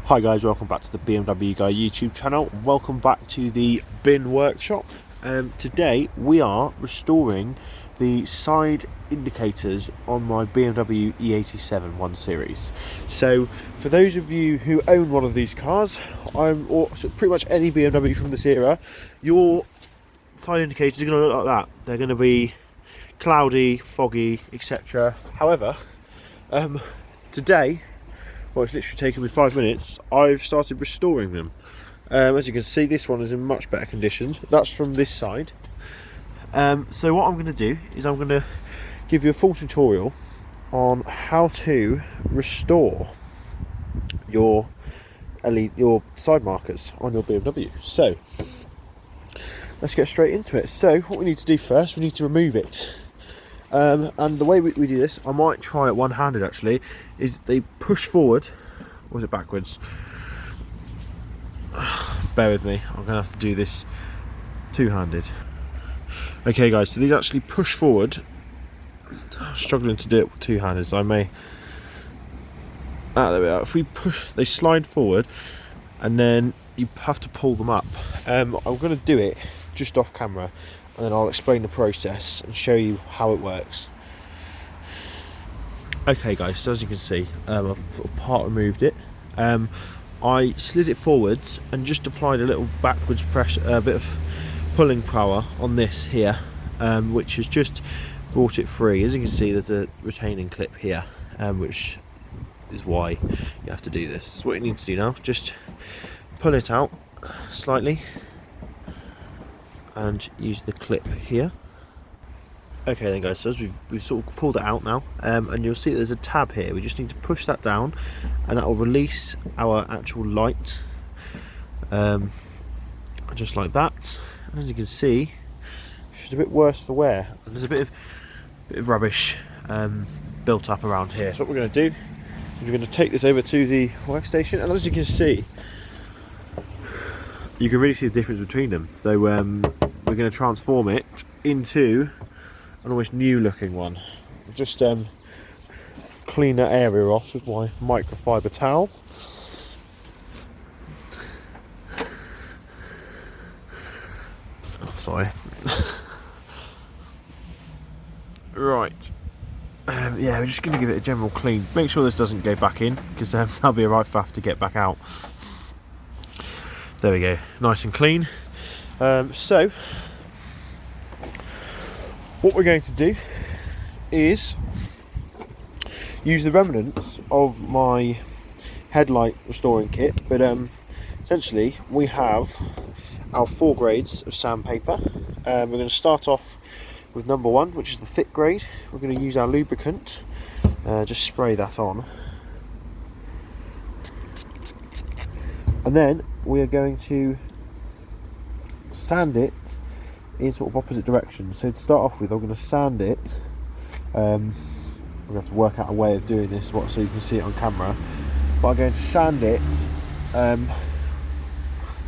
Hi guys, welcome back to the BMW Guy YouTube channel. Welcome back to the bin workshop. Today we are restoring the side indicators on my BMW E87 1 Series. So for those of you who own one of these cars, or pretty much any BMW from this era, your side indicators are going to look like that. They're going to be cloudy, foggy, etc. However, today, well, it's literally taken me 5 minutes, I've started restoring them. As you can see, this one is in much better condition. That's from this side. So what I'm going to do is I'm going to give you a full tutorial on how to restore your side markers on your BMW. So let's get straight into it. So what we need to do first, we need to remove it. And the way we do this, I might try it one-handed actually, is they push forward, or is it backwards? Bear with me, I'm going to have to do this two-handed. Okay guys, so these actually push forward. I'm struggling to do it two-handed, so I may... there we are. If we push, they slide forward, and then you have to pull them up. I'm going to do it just off camera, and then I'll explain the process and show you how it works. Okay guys, so as you can see, I've sort of part removed it. I slid it forwards and just applied a little backwards pressure, a bit of pulling power on this here, which has just brought it free. As you can see, there's a retaining clip here, which is why you have to do this. So what you need to do now, just pull it out slightly and use the clip here. Okay then guys, so as we've sort of pulled it out now, and you'll see there's a tab here. We just need to push that down and that will release our actual light, just like that. And as you can see, it's a bit worse for wear, and there's a bit of rubbish built up around here. So what we're going to do is we're going to take this over to the workstation, and as you can see, you can really see the difference between them. So we're going to transform it into an almost new looking one. Just clean that area off with my microfiber towel. Oh, sorry. Right. Yeah, we're just going to give it a general clean. Make sure this doesn't go back in, because that'll be a right faff to get back out. There we go, nice and clean. So what we're going to do is use the remnants of my headlight restoring kit, but essentially we have our 4 grades of sandpaper. We're going to start off with number 1, which is the thick grade. We're going to use our lubricant, just spray that on, and then we are going to sand it in sort of opposite directions. So to start off with, I'm going to sand it. We're going to have to work out a way of doing this so you can see it on camera. But I'm going to sand it the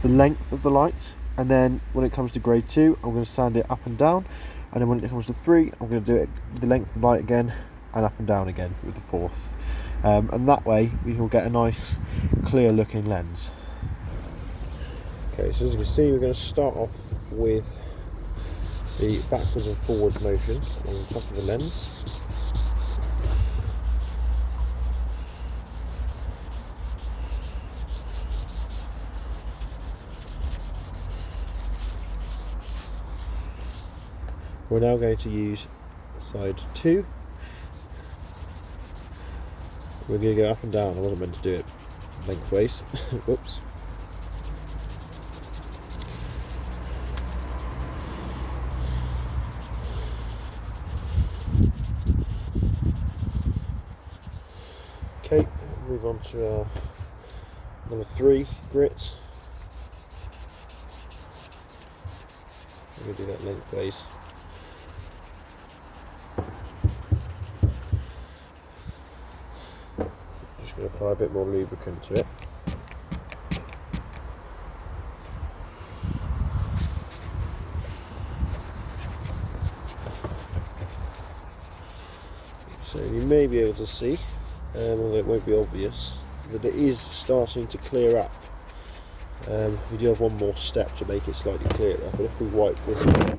length of the light, and then when it comes to grade 2, I'm going to sand it up and down, and then when it comes to 3, I'm going to do it the length of the light again and up and down again with the 4th. And that way we will get a nice clear looking lens. Okay, so as you can see, we're going to start off with the backwards and forwards motion on the top of the lens. We're now going to use side 2. We're going to go up and down. I wasn't meant to do it lengthways. Whoops. Okay, move on to our number 3 grit. I'm going to do that lengthways. Just going to apply a bit more lubricant to it. So you may be able to see, although it won't be obvious, that it is starting to clear up. We do have one more step to make it slightly clearer, but if we wipe this away,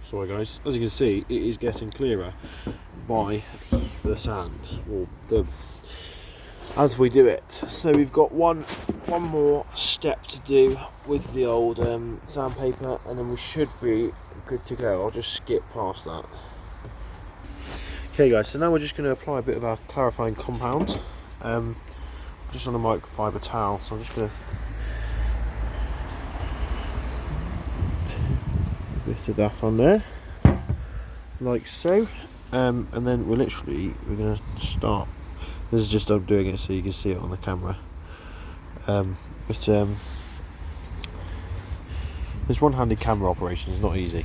sorry guys, as you can see, it is getting clearer by the sand, or as we do it. So we've got one more step to do with the old sandpaper, and then we should be good to go. I'll just skip past that. Okay guys, so now we're just going to apply a bit of our clarifying compound, just on a microfiber towel. So I'm just going to put a bit of that on there, like so, and then we're going to start. This is just I'm doing it so you can see it on the camera. This one-handed camera operation is not easy,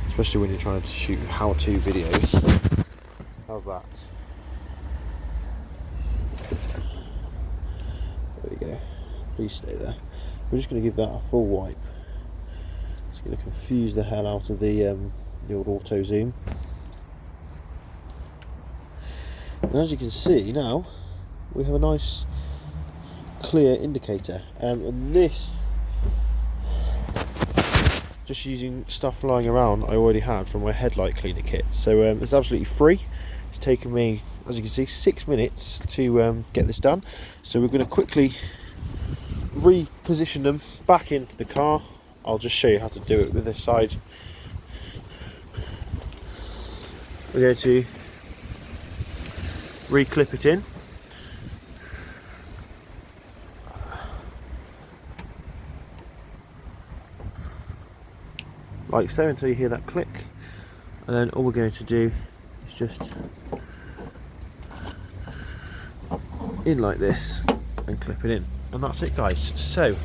especially when you're trying to shoot how-to videos. How's that? There we go. Please stay there. We're just going to give that a full wipe. It's going to confuse the hell out of the old auto zoom. And as you can see now, we have a nice clear indicator, and this, just using stuff lying around I already had from my headlight cleaner kit. So it's absolutely free. It's taken me, as you can see, 6 minutes to get this done. So we're going to quickly reposition them back into the car. I'll just show you how to do it with this side. We're going to reclip it in. Like so, until you hear that click, and then all we're going to do is just in like this and clip it in, and that's it guys. So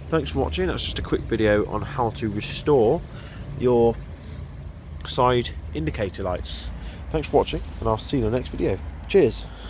thanks for watching. That's just a quick video on how to restore your side indicator lights. Thanks for watching, and I'll see you in the next video. Cheers.